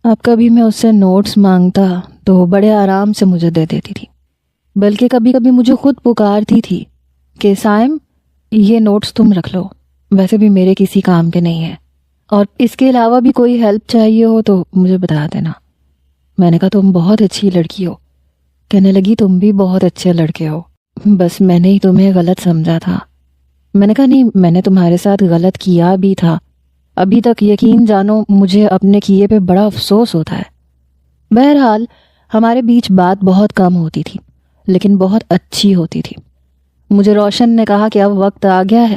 اب کبھی میں اس سے نوٹس مانگتا تو وہ بڑے آرام سے مجھے دے دیتی تھی، بلکہ کبھی کبھی مجھے خود پکارتی تھی کہ سائم یہ نوٹس تم رکھ لو، ویسے بھی میرے کسی کام کے نہیں ہیں، اور اس کے علاوہ بھی کوئی ہیلپ چاہیے ہو تو مجھے بتا دینا۔ میں نے کہا تم بہت اچھی لڑکی ہو۔ کہنے لگی تم بھی بہت اچھے لڑکے ہو، بس میں نے ہی تمہیں غلط سمجھا تھا۔ میں نے کہا نہیں، میں نے تمہارے ساتھ غلط کیا بھی تھا، ابھی تک یقین جانو مجھے اپنے کیے پہ بڑا افسوس ہوتا ہے۔ بہرحال ہمارے بیچ بات بہت کم ہوتی تھی لیکن بہت اچھی ہوتی تھی۔ مجھے روشن نے کہا کہ اب وقت آ گیا ہے،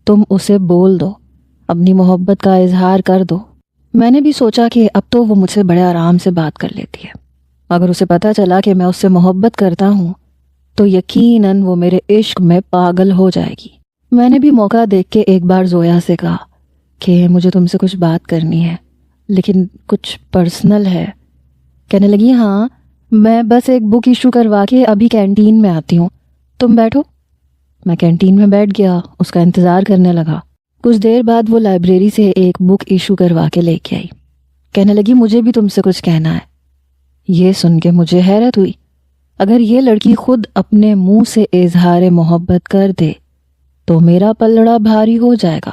تم اسے بول دو، اپنی محبت کا اظہار کر دو۔ میں نے بھی سوچا کہ اب تو وہ مجھ سے بڑے آرام سے بات کر لیتی ہے، اگر اسے پتہ چلا کہ میں اس سے محبت کرتا ہوں تو یقیناً وہ میرے عشق میں پاگل ہو جائے گی۔ میں نے بھی موقع دیکھ کے ایک بار زویا سے کہا کہ مجھے تم سے کچھ بات کرنی ہے، لیکن کچھ پرسنل ہے۔ کہنے لگی ہاں، میں بس ایک بک ایشو کروا کے ابھی کینٹین میں آتی ہوں، تم بیٹھو۔ میں کینٹین میں بیٹھ گیا، اس کا انتظار کرنے لگا۔ کچھ دیر بعد وہ لائبریری سے ایک بک ایشو کروا کے لے کے آئی۔ کہنے لگی مجھے بھی تم سے کچھ کہنا ہے۔ یہ سن کے مجھے حیرت ہوئی، اگر یہ لڑکی خود اپنے منہ سے اظہار محبت کر دے تو میرا پلڑا بھاری ہو جائے گا۔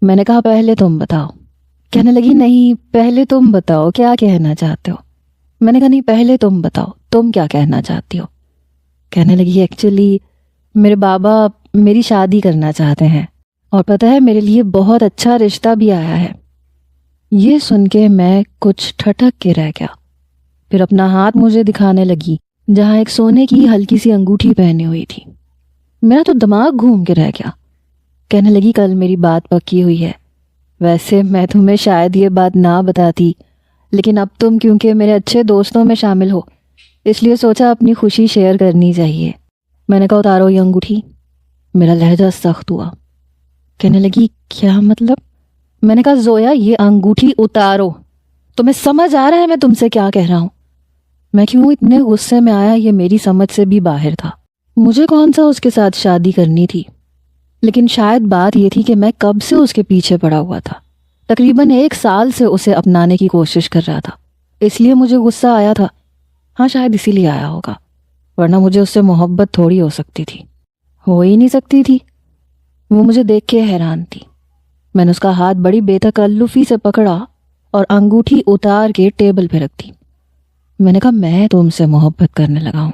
میں نے کہا پہلے تم بتاؤ۔ کہنے لگی نہیں، پہلے تم بتاؤ کیا کہنا چاہتے ہو۔ میں نے کہا نہیں، پہلے تم بتاؤ تم کیا کہنا چاہتی ہو۔ کہنے لگی ایکچولی میرے بابا میری شادی کرنا چاہتے ہیں، اور پتہ ہے میرے لیے بہت اچھا رشتہ بھی آیا ہے۔ یہ سن کے میں کچھ ٹھٹک کے رہ گیا، پھر اپنا ہاتھ مجھے دکھانے لگی جہاں ایک سونے کی ہلکی سی انگوٹھی پہنی ہوئی تھی۔ میرا تو دماغ گھوم کے رہ گیا۔ کہنے لگی کل میری بات پکی ہوئی ہے، ویسے میں تمہیں شاید یہ بات نہ بتاتی، لیکن اب تم کیونکہ میرے اچھے دوستوں میں شامل ہو اس لیے سوچا اپنی خوشی شیئر کرنی چاہیے۔ میں نے کہا اتارو یہ انگوٹھی۔ میرا لہجہ سخت ہوا۔ کہنے لگی کیا مطلب؟ میں نے کہا زویا یہ انگوٹھی اتارو، تمہیں سمجھ آ رہا ہے میں تم سے کیا کہہ رہا ہوں؟ میں کیوں اتنے غصے میں آیا یہ میری سمجھ سے بھی باہر تھا۔ مجھے کون سا اس کے ساتھ شادی کرنی تھی، لیکن شاید بات یہ تھی کہ میں کب سے اس کے پیچھے پڑا ہوا تھا، تقریباً 1 سال سے اسے اپنانے کی کوشش کر رہا تھا، اس لیے مجھے غصہ آیا تھا۔ ہاں شاید اسی لیے آیا ہوگا، ورنہ مجھے اس سے محبت تھوڑی ہو سکتی تھی، ہو ہی نہیں سکتی تھی۔ وہ مجھے دیکھ کے حیران تھی۔ میں نے اس کا ہاتھ بڑی بے تکلفی سے پکڑا اور انگوٹھی اتار کے ٹیبل پہ رکھ دی۔ میں نے کہا میں تم سے محبت کرنے لگا ہوں،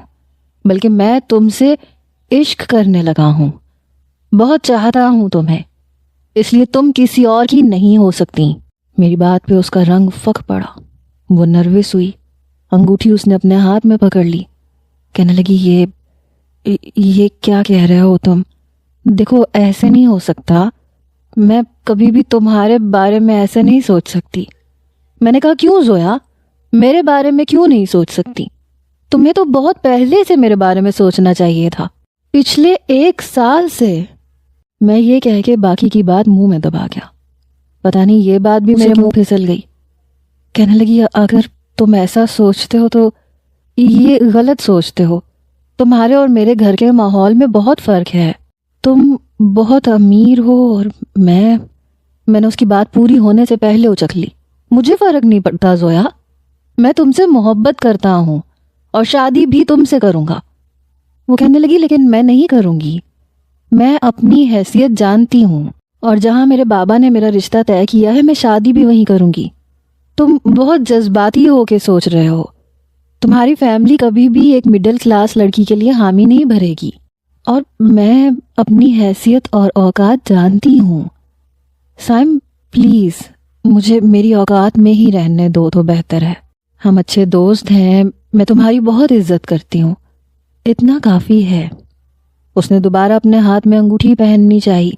بلکہ میں تم سے عشق کرنے لگا ہوں، بہت چاہتا ہوں تمہیں، اس لیے تم کسی اور کی نہیں ہو سکتی۔ میری بات پہ اس کا رنگ فک پڑا، وہ نروس ہوئی، انگوٹھی اس نے اپنے ہاتھ میں پکڑ لی۔ کہنے لگی یہ کیا کہہ رہے ہو تم؟ دیکھو ایسے نہیں ہو سکتا، میں کبھی بھی تمہارے بارے میں ایسے نہیں سوچ سکتی۔ میں نے کہا کیوں زویا، میرے بارے میں کیوں نہیں سوچ سکتی؟ تمہیں تو بہت پہلے سے میرے بارے میں سوچنا چاہیے تھا، پچھلے 1 سال سے۔ میں یہ کہہ کے باقی کی بات منہ میں دبا گیا، پتہ نہیں یہ بات بھی میرے منہ پھسل گئی۔ کہنے لگی اگر تم ایسا سوچتے ہو تو یہ غلط سوچتے ہو، تمہارے اور میرے گھر کے ماحول میں بہت فرق ہے، تم بہت امیر ہو اور میں نے اس کی بات پوری ہونے سے پہلے اچک لی۔ مجھے فرق نہیں پڑتا زویا، میں تم سے محبت کرتا ہوں اور شادی بھی تم سے کروں گا۔ وہ کہنے لگی لیکن میں نہیں کروں گی، میں اپنی حیثیت جانتی ہوں اور جہاں میرے بابا نے میرا رشتہ طے کیا ہے میں شادی بھی وہیں کروں گی۔ تم بہت جذباتی ہو کے سوچ رہے ہو، تمہاری فیملی کبھی بھی ایک مڈل کلاس لڑکی کے لیے حامی نہیں بھرے گی، اور میں اپنی حیثیت اور اوقات جانتی ہوں۔ سائم پلیز مجھے میری اوقات میں ہی رہنے دو تو بہتر ہے، ہم اچھے دوست ہیں، میں تمہاری بہت عزت کرتی ہوں، اتنا کافی ہے۔ اس نے دوبارہ اپنے ہاتھ میں انگوٹھی پہننی چاہی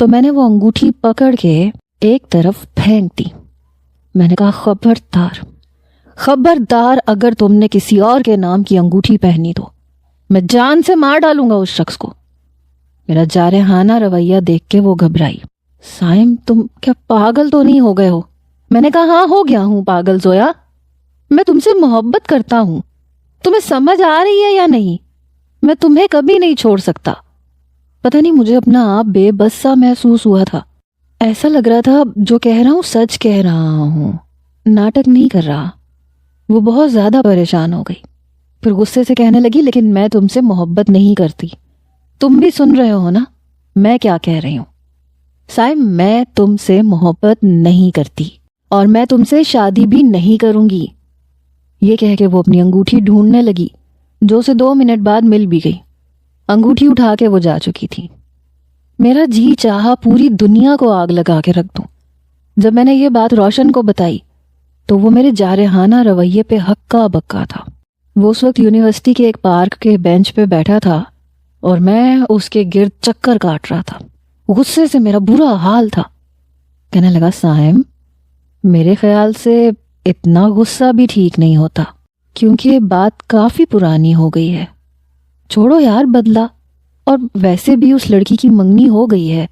تو میں نے وہ انگوٹھی پکڑ کے ایک طرف پھینک دی۔ میں نے کہا خبردار اگر تم نے کسی اور کے نام کی انگوٹھی پہنی تو میں جان سے مار ڈالوں گا اس شخص کو۔ میرا جارحانہ رویہ دیکھ کے وہ گھبرائی۔ سائم تم کیا پاگل تو نہیں ہو گئے ہو؟ میں نے کہا ہاں ہو گیا ہوں پاگل زویا، میں تم سے محبت کرتا ہوں، تمہیں سمجھ آ رہی ہے یا نہیں؟ میں تمہیں کبھی نہیں چھوڑ سکتا۔ پتہ نہیں مجھے اپنا آپ بے بس سا محسوس ہوا تھا، ایسا لگ رہا تھا جو کہہ رہا ہوں سچ کہہ رہا ہوں۔ ناٹک نہیں کر رہا۔ وہ بہت زیادہ پریشان ہو گئی، پھر غصے سے کہنے لگی لیکن میں تم سے محبت نہیں کرتی۔ تم بھی سن رہے ہو نا میں کیا کہہ رہی ہوں؟ سائم، میں تم سے محبت نہیں کرتی اور میں تم سے شادی بھی نہیں کروں گی۔ یہ کہہ کے وہ اپنی انگوٹھی ڈھونڈنے لگی جو اسے 2 منٹ بعد مل بھی گئی۔ انگوٹھی اٹھا کے وہ جا چکی تھی۔ میرا جی چاہا پوری دنیا کو آگ لگا کے رکھ دوں۔ جب میں نے یہ بات روشن کو بتائی تو وہ میرے جارحانہ رویے پہ ہکا بکا تھا۔ وہ اس وقت یونیورسٹی کے ایک پارک کے بینچ پہ بیٹھا تھا اور میں اس کے گرد چکر کاٹ رہا تھا۔ غصے سے میرا برا حال تھا۔ کہنے لگا سائم، میرے خیال سے اتنا غصہ بھی ٹھیک نہیں ہوتا، کیونکہ بات کافی پرانی ہو گئی ہے۔ چھوڑو یار بدلا، اور ویسے بھی اس لڑکی کی منگنی ہو گئی ہے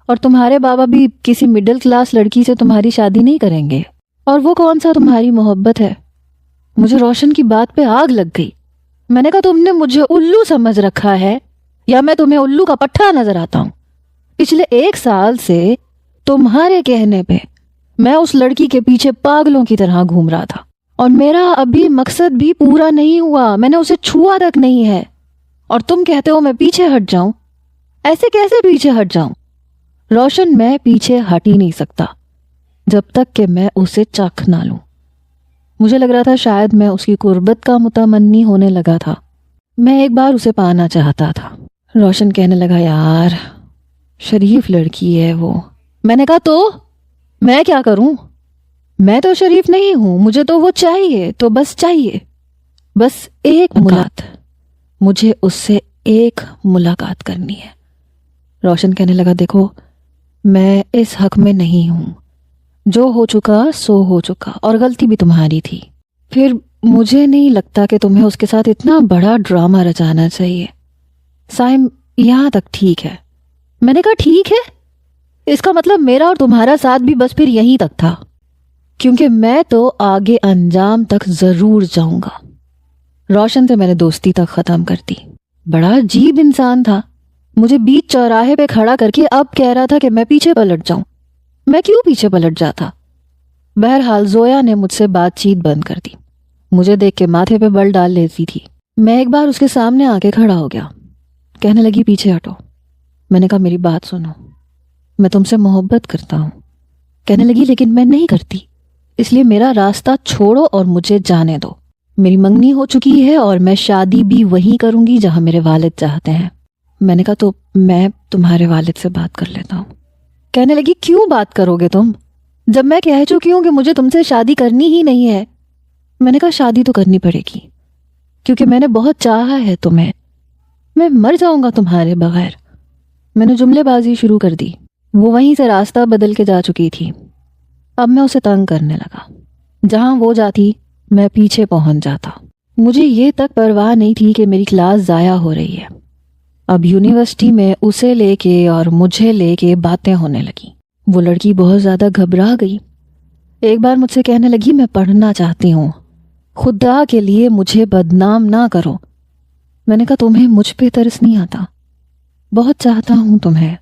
اور تمہارے بابا بھی کسی مڈل کلاس لڑکی سے تمہاری شادی نہیں کریں گے، اور وہ کون سا تمہاری محبت ہے۔ مجھے روشن کی بات پہ آگ لگ گئی۔ میں نے کہا تم نے مجھے الو سمجھ رکھا ہے یا میں تمہیں الو کا پٹھا نظر آتا ہوں؟ پچھلے 1 سال سے تمہارے کہنے پہ میں اس لڑکی کے پیچھے پاگلوں کی طرح گھوم رہا تھا اور میرا ابھی مقصد بھی پورا نہیں ہوا، میں نے اسے چھوا تک نہیں ہے، اور تم کہتے ہو میں پیچھے ہٹ جاؤں۔ ایسے کیسے پیچھے ہٹ جاؤں؟ روشن، میں پیچھے ہٹ ہی نہیں سکتا جب تک کہ میں اسے چکھ نہ لوں۔ مجھے لگ رہا تھا شاید میں اس کی قربت کا متمنی ہونے لگا تھا، میں ایک بار اسے پانا چاہتا تھا۔ روشن کہنے لگا یار شریف لڑکی ہے وہ۔ میں نے کہا تو میں کیا کروں؟ میں تو شریف نہیں ہوں، مجھے تو وہ چاہیے، تو بس چاہیے، بس ایک ملاقات، مجھے اس سے ایک ملاقات کرنی ہے۔ روشن کہنے لگا دیکھو میں اس حق میں نہیں ہوں، جو ہو چکا سو ہو چکا، اور غلطی بھی تمہاری تھی۔ پھر مجھے نہیں لگتا کہ تمہیں اس کے ساتھ اتنا بڑا ڈرامہ رچانا چاہیے۔ سائم، یہاں تک ٹھیک ہے۔ میں نے کہا ٹھیک ہے؟ اس کا مطلب میرا اور تمہارا ساتھ بھی بس پھر یہیں تک تھا، کیونکہ میں تو آگے انجام تک ضرور جاؤں گا۔ روشن سے میں نے دوستی تک ختم کر دی۔ بڑا عجیب انسان تھا، مجھے بیچ چوراہے پہ کھڑا کر کے اب کہہ رہا تھا کہ میں پیچھے پلٹ جاؤں۔ میں کیوں پیچھے پلٹ جاتا؟ بہرحال زویا نے مجھ سے بات چیت بند کر دی، مجھے دیکھ کے ماتھے پہ بل ڈال لیتی تھی۔ میں ایک بار اس کے سامنے آ کے کھڑا ہو گیا، کہنے لگی پیچھے ہٹو۔ میں نے کہا میری بات سنو، میں تم سے محبت کرتا ہوں۔ کہنے لگی لیکن میں نہیں کرتی، اس لیے میرا راستہ چھوڑو اور مجھے جانے دو۔ میری منگنی ہو چکی ہے اور میں شادی بھی وہیں کروں گی جہاں میرے والد چاہتے ہیں۔ میں نے کہا تو میں تمہارے والد سے بات کر لیتا ہوں۔ کہنے لگی کیوں بات کرو گے تم، جب میں کہہ چکی ہوں کہ مجھے تم سے شادی کرنی ہی نہیں ہے؟ میں نے کہا شادی تو کرنی پڑے گی، کیونکہ میں نے بہت چاہا ہے تمہیں، میں مر جاؤں گا تمہارے بغیر۔ میں نے جملے بازی شروع کر دی۔ وہ وہیں سے راستہ بدل کے جا چکی تھی۔ اب میں اسے تنگ کرنے لگا، جہاں وہ جاتی میں پیچھے پہنچ جاتا۔ مجھے یہ تک پرواہ نہیں تھی کہ میری کلاس ضائع ہو رہی ہے۔ اب یونیورسٹی میں اسے لے کے اور مجھے لے کے باتیں ہونے لگی۔ وہ لڑکی بہت زیادہ گھبرا گئی۔ ایک بار مجھ سے کہنے لگی میں پڑھنا چاہتی ہوں، خدا کے لیے مجھے بدنام نہ کرو۔ میں نے کہا تمہیں مجھ پہ ترس نہیں آتا؟ بہت چاہتا ہوں تمہیں،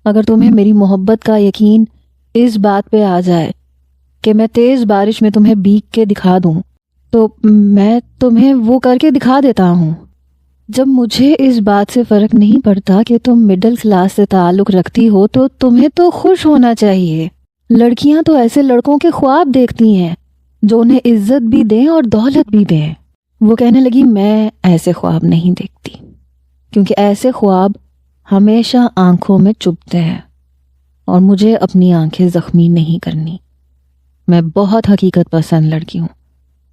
اگر تمہیں میری محبت کا یقین اس بات پہ آ جائے کہ میں تیز بارش میں تمہیں بھیگ کے دکھا دوں تو میں تمہیں وہ کر کے دکھا دیتا ہوں۔ جب مجھے اس بات سے فرق نہیں پڑتا کہ تم مڈل کلاس سے تعلق رکھتی ہو تو تمہیں تو خوش ہونا چاہیے۔ لڑکیاں تو ایسے لڑکوں کے خواب دیکھتی ہیں جو انہیں عزت بھی دیں اور دولت بھی دیں۔ وہ کہنے لگی میں ایسے خواب نہیں دیکھتی، کیونکہ ایسے خواب ہمیشہ آنکھوں میں چبھتے ہیں اور مجھے اپنی آنکھیں زخمی نہیں کرنی۔ میں بہت حقیقت پسند لڑکی ہوں،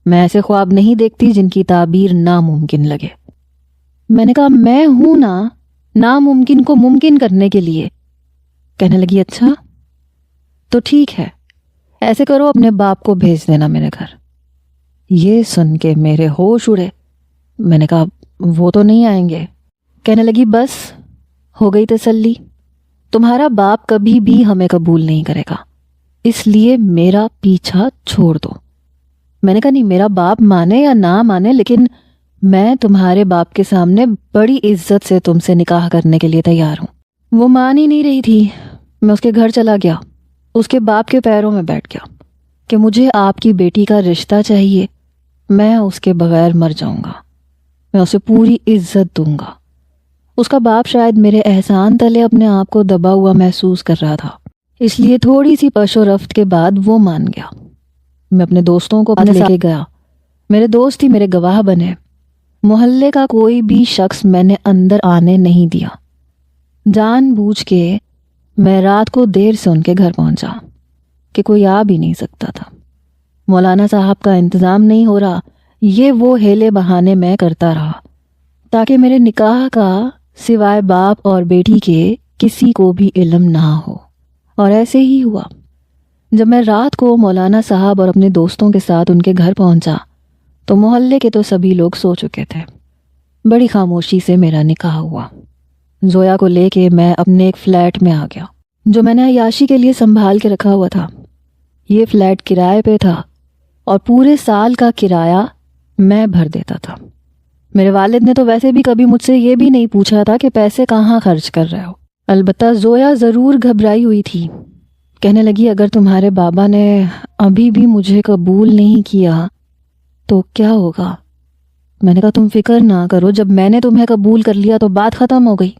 میں ایسے خواب نہیں دیکھتی جن کی تعبیر ناممکن لگے۔ میں نے کہا میں ہوں نا ناممکن کو ممکن کرنے کے لیے۔ کہنے لگی اچھا تو ٹھیک ہے، ایسے کرو اپنے باپ کو بھیج دینا میرے گھر۔ یہ سن کے میرے ہوش اڑے۔ میں نے کہا وہ تو نہیں آئیں گے۔ کہنے لگی بس ہو گئی تسلی، تمہارا باپ کبھی بھی ہمیں قبول نہیں کرے گا، اس لیے میرا پیچھا چھوڑ دو۔ میں نے کہا نہیں، میرا باپ مانے یا نہ مانے، لیکن میں تمہارے باپ کے سامنے بڑی عزت سے تم سے نکاح کرنے کے لیے تیار ہوں۔ وہ مان ہی نہیں رہی تھی۔ میں اس کے گھر چلا گیا، اس کے باپ کے پیروں میں بیٹھ گیا۔ کہ مجھے آپ کی بیٹی کا رشتہ چاہیے، میں اس کے بغیر مر جاؤں گا، میں اسے پوری عزت دوں گا۔ اس کا باپ شاید میرے احسان تلے اپنے آپ کو دبا ہوا محسوس کر رہا تھا، اس لیے تھوڑی سی پش و رفت کے بعد وہ مان گیا۔ میں اپنے دوستوں کو لے کے گیا، میرے دوست ہی میرے گواہ بنے۔ محلے کا کوئی بھی شخص میں نے اندر آنے نہیں دیا۔ جان بوجھ کے میں رات کو دیر سے ان کے گھر پہنچا کہ کوئی آ بھی نہیں سکتا تھا۔ مولانا صاحب کا انتظام نہیں ہو رہا، یہ وہ ہیلے بہانے میں کرتا رہا تاکہ میرے نکاح کا سوائے باپ اور بیٹی کے کسی کو بھی علم نہ ہو، اور ایسے ہی ہوا۔ جب میں رات کو مولانا صاحب اور اپنے دوستوں کے ساتھ ان کے گھر پہنچا تو محلے کے تو سبھی لوگ سو چکے تھے۔ بڑی خاموشی سے میرا نکاح ہوا۔ زویا کو لے کے میں اپنے ایک فلیٹ میں آ گیا جو میں نے عیاشی کے لیے سنبھال کے رکھا ہوا تھا۔ یہ فلیٹ کرائے پہ تھا اور پورے سال کا کرایہ میں بھر دیتا تھا۔ میرے والد نے تو ویسے بھی کبھی مجھ سے یہ بھی نہیں پوچھا تھا کہ پیسے کہاں خرچ کر رہے ہو۔ البتہ زویا ضرور گھبرائی ہوئی تھی۔ کہنے لگی اگر تمہارے بابا نے ابھی بھی مجھے قبول نہیں کیا تو کیا ہوگا؟ میں نے کہا تم فکر نہ کرو، جب میں نے تمہیں قبول کر لیا تو بات ختم ہو گئی۔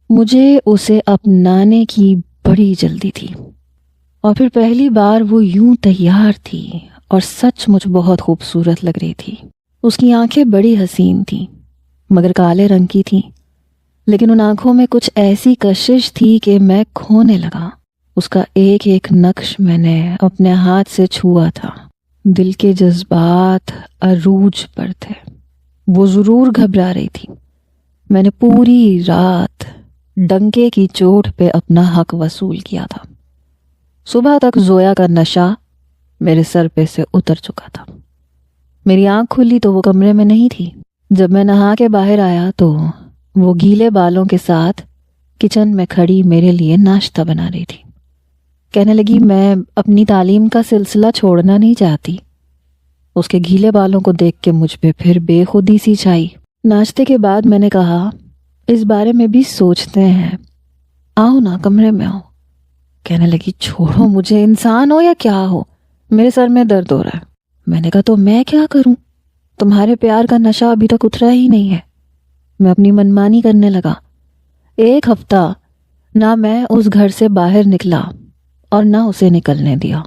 مجھے اسے اپنانے کی بڑی جلدی تھی، اور پھر پہلی بار وہ یوں تیار تھی اور سچ مجھ بہت خوبصورت لگ رہی تھی۔ اس کی آنکھیں بڑی حسین تھیں مگر کالے رنگ کی تھیں، لیکن ان آنکھوں میں کچھ ایسی کشش تھی کہ میں کھونے لگا۔ اس کا ایک ایک نقش میں نے اپنے ہاتھ سے چھوا تھا۔ دل کے جذبات عروج پر تھے۔ وہ ضرور گھبرا رہی تھی۔ میں نے پوری رات ڈنکے کی چوٹ پہ اپنا حق وصول کیا تھا۔ صبح تک زویا کا نشہ میرے سر پہ سے اتر چکا تھا۔ میری آنکھ کھلی تو وہ کمرے میں نہیں تھی۔ جب میں نہا کے باہر آیا تو وہ گیلے بالوں کے ساتھ کچن میں کھڑی میرے لیے ناشتہ بنا رہی تھی۔ کہنے لگی میں اپنی تعلیم کا سلسلہ چھوڑنا نہیں چاہتی۔ اس کے گیلے بالوں کو دیکھ کے مجھ پہ پھر بے خودی سی چھائی۔ ناشتے کے بعد میں نے کہا اس بارے میں بھی سوچتے ہیں، آؤ نا کمرے میں آؤ۔ کہنے لگی چھوڑو مجھے، انسان ہو یا کیا ہو، میرے سر میں درد ہو رہا ہے۔ میں نے کہا تو میں کیا کروں، تمہارے پیار کا نشہ ابھی تک اترا ہی نہیں ہے۔ میں اپنی منمانی کرنے لگا۔ ایک ہفتہ نہ میں اس گھر سے باہر نکلا اور نہ اسے نکلنے دیا۔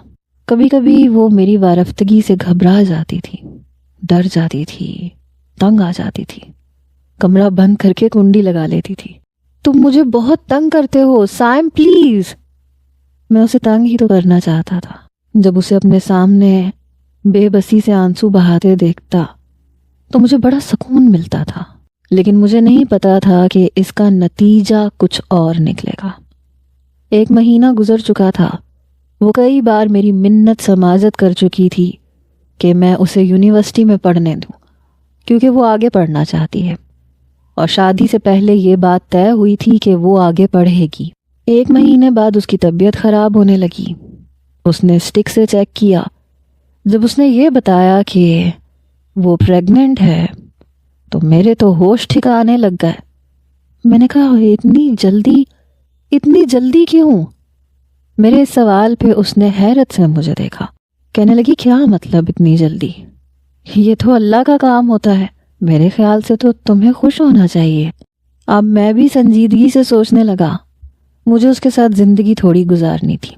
کبھی کبھی وہ میری وارفتگی سے گھبرا جاتی تھی، ڈر جاتی تھی، تنگ آ جاتی تھی، کمرہ بند کر کے کنڈی لگا لیتی تھی۔ تم مجھے بہت تنگ کرتے ہو سائم، پلیز۔ میں اسے تنگ ہی تو کرنا چاہتا تھا۔ جب اسے اپنے سامنے بے بسی سے آنسو بہاتے دیکھتا تو مجھے بڑا سکون ملتا تھا، لیکن مجھے نہیں پتا تھا کہ اس کا نتیجہ کچھ اور نکلے گا۔ 1 مہینہ گزر چکا تھا۔ وہ کئی بار میری منت سماجت کر چکی تھی کہ میں اسے یونیورسٹی میں پڑھنے دوں، کیونکہ وہ آگے پڑھنا چاہتی ہے، اور شادی سے پہلے یہ بات طے ہوئی تھی کہ وہ آگے پڑھے گی۔ 1 مہینے بعد اس کی طبیعت خراب ہونے لگی۔ اس نے اسٹک سے چیک کیا۔ جب اس نے یہ بتایا کہ وہ پریگننٹ ہے تو میرے تو ہوش ٹھکانے لگ گئے۔ میں نے کہا اتنی جلدی کیوں؟ میرے اس سوال پہ اس نے حیرت سے مجھے دیکھا۔ کہنے لگی کیا مطلب اتنی جلدی؟ یہ تو اللہ کا کام ہوتا ہے، میرے خیال سے تو تمہیں خوش ہونا چاہیے۔ اب میں بھی سنجیدگی سے سوچنے لگا، مجھے اس کے ساتھ زندگی تھوڑی گزارنی تھی۔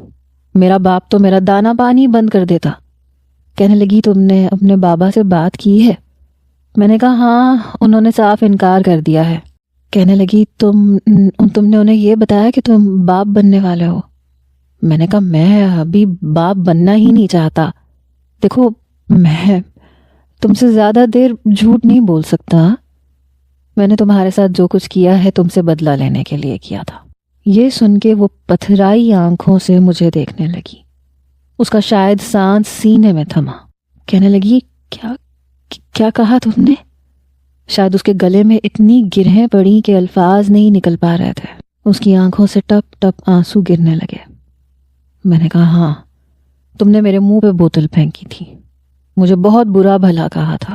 میرا باپ تو میرا دانا پانی بند کر دیتا۔ کہنے لگی تم نے اپنے بابا سے بات کی ہے؟ میں نے کہا ہاں، انہوں نے صاف انکار کر دیا ہے۔ کہنے لگی تم نے انہیں یہ بتایا کہ تم باپ بننے والے ہو؟ میں نے کہا میں ابھی باپ بننا ہی نہیں چاہتا۔ دیکھو میں تم سے زیادہ دیر جھوٹ نہیں بول سکتا۔ میں نے تمہارے ساتھ جو کچھ کیا ہے تم سے بدلہ لینے کے لیے کیا تھا۔ یہ سن کے وہ پتھرائی آنکھوں سے مجھے دیکھنے لگی۔ اس کا شاید سانس سینے میں تھما۔ کہنے لگی کیا کہا تم نے؟ شاید اس کے گلے میں اتنی گرہیں پڑی کہ الفاظ نہیں نکل پا رہے تھے۔ اس کی آنکھوں سے ٹپ ٹپ آنسو گرنے لگے۔ میں نے کہا ہاں، تم نے میرے منہ پہ بوتل پھینکی تھی، مجھے بہت برا بھلا کہا تھا۔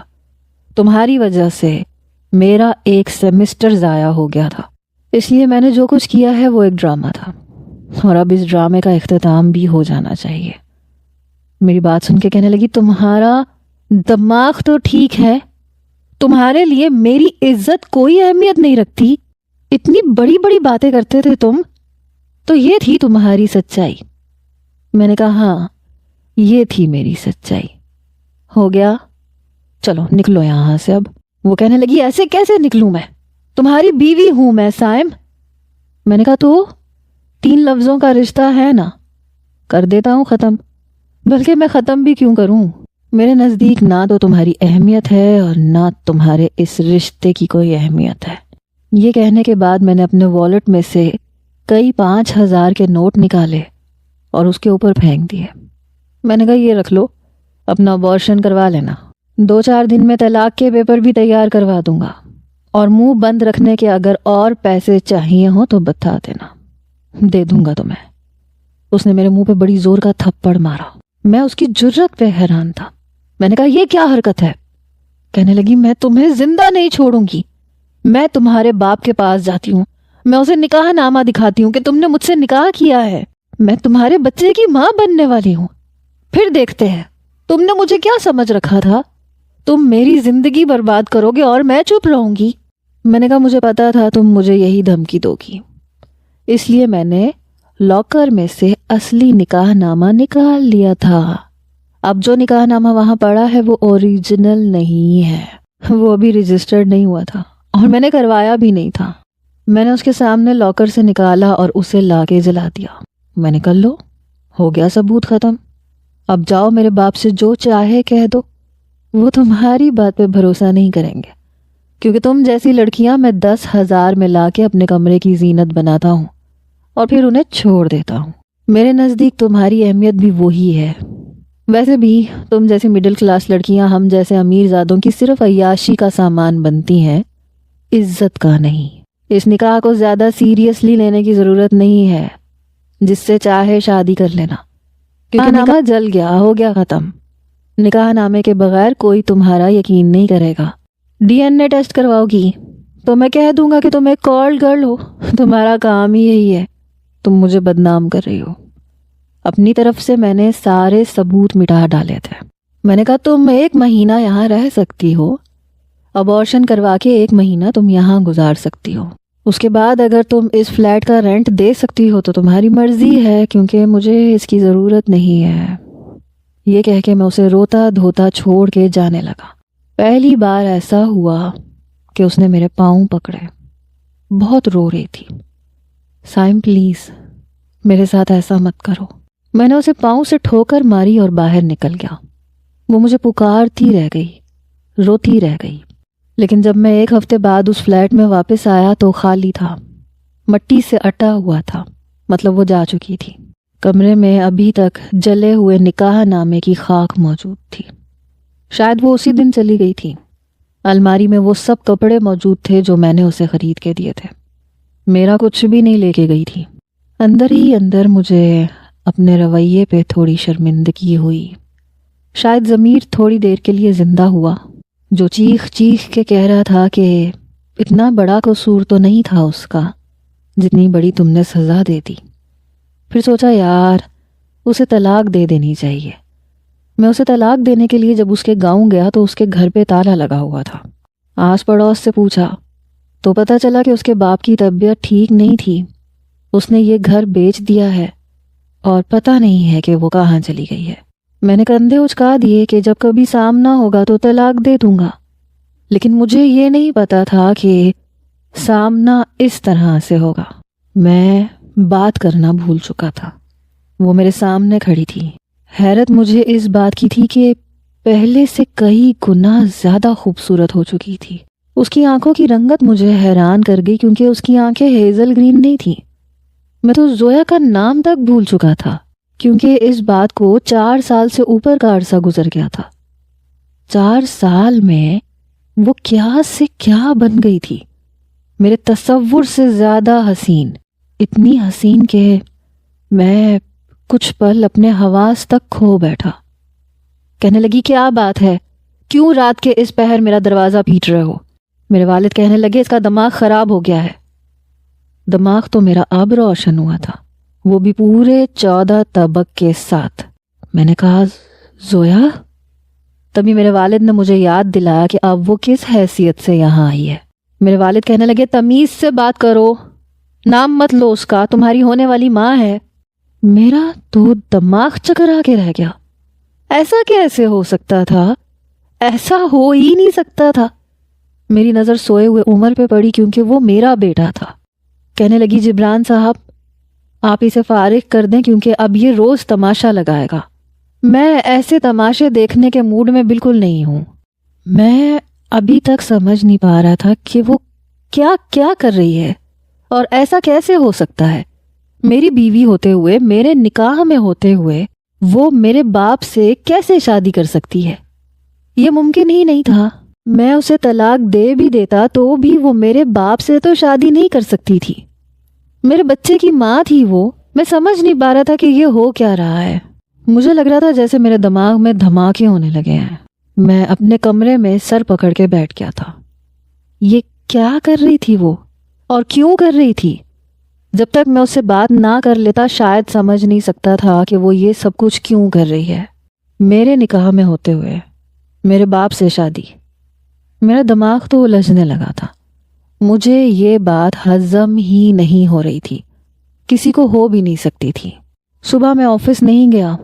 تمہاری وجہ سے میرا 1 سیمسٹر ضائع ہو گیا تھا، اس لیے میں نے جو کچھ کیا ہے وہ ایک ڈرامہ تھا، اور اب اس ڈرامے کا اختتام بھی ہو جانا چاہیے۔ میری بات سن کے کہنے لگی تمہارا دماغ تو ٹھیک ہے، تمہارے لیے میری عزت کوئی اہمیت نہیں رکھتی، اتنی بڑی بڑی باتیں کرتے تھے تم، تو یہ تھی تمہاری سچائی؟ میں نے کہا ہاں یہ تھی میری سچائی۔ ہو گیا، چلو نکلو یہاں سے اب۔ وہ کہنے لگی ایسے کیسے نکلوں میں، تمہاری بیوی ہوں میں سائم۔ میں نے کہا تو 3 لفظوں کا رشتہ ہے نا، کر دیتا ہوں ختم۔ بلکہ میں ختم بھی کیوں کروں، میرے نزدیک نہ تو تمہاری اہمیت ہے اور نہ تمہارے اس رشتے کی کوئی اہمیت ہے۔ یہ کہنے کے بعد میں نے اپنے والیٹ میں سے کئی 5,000 کے نوٹ نکالے اور اس کے اوپر پھینک دیے۔ میں نے کہا یہ رکھ لو، اپنا ابارشن کروا لینا، 2-4 دن میں طلاق کے پیپر بھی تیار کروا دوں گا، اور منہ بند رکھنے کے اگر اور پیسے چاہیے ہوں تو بتا دینا، دے دوں گا تمہیں۔ اس نے میرے منہ پہ بڑی زور کا تھپڑ مارا۔ میں اس کی جرت پہ حیران تھا۔ میں نے کہا یہ کیا حرکت ہے؟ کہنے لگی میں تمہیں زندہ نہیں چھوڑوں گی، میں تمہارے باپ کے پاس جاتی ہوں، میں اسے نکاح نامہ دکھاتی ہوں کہ تم نے مجھ سے نکاح کیا ہے، میں تمہارے بچے کی ماں بننے والی ہوں، پھر دیکھتے ہیں۔ تم نے مجھے کیا سمجھ رکھا تھا؟ تم میری زندگی برباد کرو گے اور میں چپ رہوں گی؟ میں نے کہا مجھے پتا تھا تم مجھے یہی دھمکی دو گی، اس لیے میں نے لاکر میں سے اصلی نکاح نامہ نکال لیا تھا۔ اب جو نکاح نامہ وہاں پڑا ہے وہ اوریجنل نہیں ہے، وہ ابھی رجسٹرڈ نہیں ہوا تھا اور میں نے کروایا بھی نہیں تھا۔ میں نے اس کے سامنے لاکر سے نکالا اور اسے لا کے جلا دیا۔ میں نے کہا لو، ہو گیا ثبوت ختم، اب جاؤ میرے باپ سے جو چاہے کہہ دو، وہ تمہاری بات پہ بھروسہ نہیں کریں گے، کیونکہ تم جیسی لڑکیاں میں 10,000 میں لا کے اپنے کمرے کی زینت بناتا ہوں اور پھر انہیں چھوڑ دیتا ہوں۔ میرے نزدیک تمہاری اہمیت بھی وہی ہے۔ ویسے بھی تم جیسی مڈل کلاس لڑکیاں ہم جیسے امیر زادوں کی صرف عیاشی کا سامان بنتی ہیں، عزت کا نہیں۔ اس نکاح کو زیادہ سیریسلی لینے کی ضرورت نہیں ہے، جس سے چاہے شادی کر لینا، کیونکہ نکاح جل گیا، ہو گیا ختم۔ نکاح نامے کے بغیر کوئی تمہارا یقین نہیں کرے گا۔ DNA ٹیسٹ کرواؤ گی تو میں کہہ دوں گا کہ تم ایک کال گرل ہو، تمہارا کام ہی یہی ہے، تم مجھے بدنام کر رہی ہو۔ اپنی طرف سے میں نے سارے ثبوت مٹا ڈالے تھے۔ میں نے کہا تم 1 مہینہ یہاں رہ سکتی ہو، ابارشن کروا کے 1 مہینہ تم یہاں گزار سکتی ہو، اس کے بعد اگر تم اس فلیٹ کا رینٹ دے سکتی ہو تو تمہاری مرضی ہے، کیونکہ مجھے اس کی ضرورت نہیں ہے۔ یہ کہہ کے میں اسے روتا دھوتا چھوڑ کے جانے لگا۔ پہلی بار ایسا ہوا کہ اس نے میرے پاؤں پکڑے، بہت رو رہی تھی۔ سائم پلیز میرے ساتھ ایسا مت کرو۔ میں نے اسے پاؤں سے ٹھوکر ماری اور باہر نکل گیا۔ وہ مجھے پکارتی رہ گئی، روتی رہ گئی۔ لیکن جب میں 1 ہفتے بعد اس فلیٹ میں واپس آیا تو خالی تھا، مٹی سے اٹا ہوا تھا، مطلب وہ جا چکی تھی۔ کمرے میں ابھی تک جلے ہوئے نکاح نامے کی خاک موجود تھی، شاید وہ اسی دن چلی گئی تھی۔ الماری میں وہ سب کپڑے موجود تھے جو میں نے اسے خرید کے دیے تھے، میرا کچھ بھی نہیں لے کے گئی تھی۔ اندر ہی اندر مجھے اپنے رویے پہ تھوڑی شرمندگی ہوئی۔ شاید ضمیر تھوڑی دیر کے لیے زندہ ہوا، جو چیخ چیخ کے کہہ رہا تھا کہ اتنا بڑا قصور تو نہیں تھا اس کا جتنی بڑی تم نے سزا دے دی۔ پھر سوچا یار اسے طلاق دے دینی چاہیے۔ میں اسے طلاق دینے کے لیے جب اس کے گاؤں گیا تو اس کے گھر پہ تالا لگا ہوا تھا۔ آس پڑوس سے پوچھا تو پتہ چلا کہ اس کے باپ کی طبیعت ٹھیک نہیں تھی، اس نے یہ گھر بیچ دیا ہے اور پتہ نہیں ہے کہ وہ کہاں چلی گئی ہے۔ میں نے کندھے اچکا دیے کہ جب کبھی سامنا ہوگا تو طلاق دے دوں گا، لیکن مجھے یہ نہیں پتا تھا کہ سامنا اس طرح سے ہوگا۔ میں بات کرنا بھول چکا تھا۔ وہ میرے سامنے کھڑی تھی۔ حیرت مجھے اس بات کی تھی کہ پہلے سے کئی گنا زیادہ خوبصورت ہو چکی تھی۔ اس کی آنکھوں کی رنگت مجھے حیران کر گئی، کیونکہ اس کی آنکھیں ہیزل گرین نہیں تھیں۔ میں تو زویا کا نام تک بھول چکا تھا، کیونکہ اس بات کو 4 سال سے اوپر کا عرصہ گزر گیا تھا۔ 4 سال میں وہ کیا سے کیا بن گئی تھی، میرے تصور سے زیادہ حسین، اتنی حسین کہ میں کچھ پل اپنے حواس تک کھو بیٹھا۔ کہنے لگی کیا بات ہے، کیوں رات کے اس پہر میرا دروازہ پیٹ رہے ہو؟ میرے والد کہنے لگے اس کا دماغ خراب ہو گیا ہے۔ دماغ تو میرا اب روشن ہوا تھا، وہ بھی پورے 14 طبق کے ساتھ۔ میں نے کہا زویا؟ تبھی میرے والد نے مجھے یاد دلایا کہ اب وہ کس حیثیت سے یہاں آئی ہے۔ میرے والد کہنے لگے تمیز سے بات کرو، نام مت لو اس کا، تمہاری ہونے والی ماں ہے۔ میرا تو دماغ چکرا کے رہ گیا، ایسا کیسے ہو سکتا تھا؟ ایسا ہو ہی نہیں سکتا تھا۔ میری نظر سوئے ہوئے عمر پہ پڑی کیونکہ وہ میرا بیٹا تھا۔ کہنے لگی جبران صاحب آپ اسے فارغ کر دیں کیونکہ اب یہ روز تماشا لگائے گا۔ میں ایسے تماشے دیکھنے کے موڈ میں بالکل نہیں ہوں۔ میں ابھی تک سمجھ نہیں پا رہا تھا کہ وہ کیا کیا کر رہی ہے اور ایسا کیسے ہو سکتا ہے۔ میری بیوی ہوتے ہوئے، میرے نکاح میں ہوتے ہوئے وہ میرے باپ سے کیسے شادی کر سکتی ہے؟ یہ ممکن ہی نہیں تھا۔ میں اسے طلاق دے بھی دیتا تو بھی وہ میرے باپ سے تو شادی نہیں کر سکتی تھی۔ میرے بچے کی ماں تھی وہ۔ میں سمجھ نہیں پا رہا تھا کہ یہ ہو کیا رہا ہے۔ مجھے لگ رہا تھا جیسے میرے دماغ میں دھماکے ہونے لگے ہیں۔ میں اپنے کمرے میں سر پکڑ کے بیٹھ گیا تھا۔ یہ کیا کر رہی تھی وہ، اور کیوں کر رہی تھی؟ جب تک میں اس سے بات نہ کر لیتا شاید سمجھ نہیں سکتا تھا کہ وہ یہ سب کچھ کیوں کر رہی ہے۔ میرے نکاح میں ہوتے ہوئے میرے باپ سے شادی۔ میرا دماغ تو الجھنے لگا تھا۔ مجھے یہ بات ہضم ہی نہیں ہو رہی تھی، کسی کو ہو بھی نہیں سکتی تھی۔ صبح میں آفس نہیں گیا۔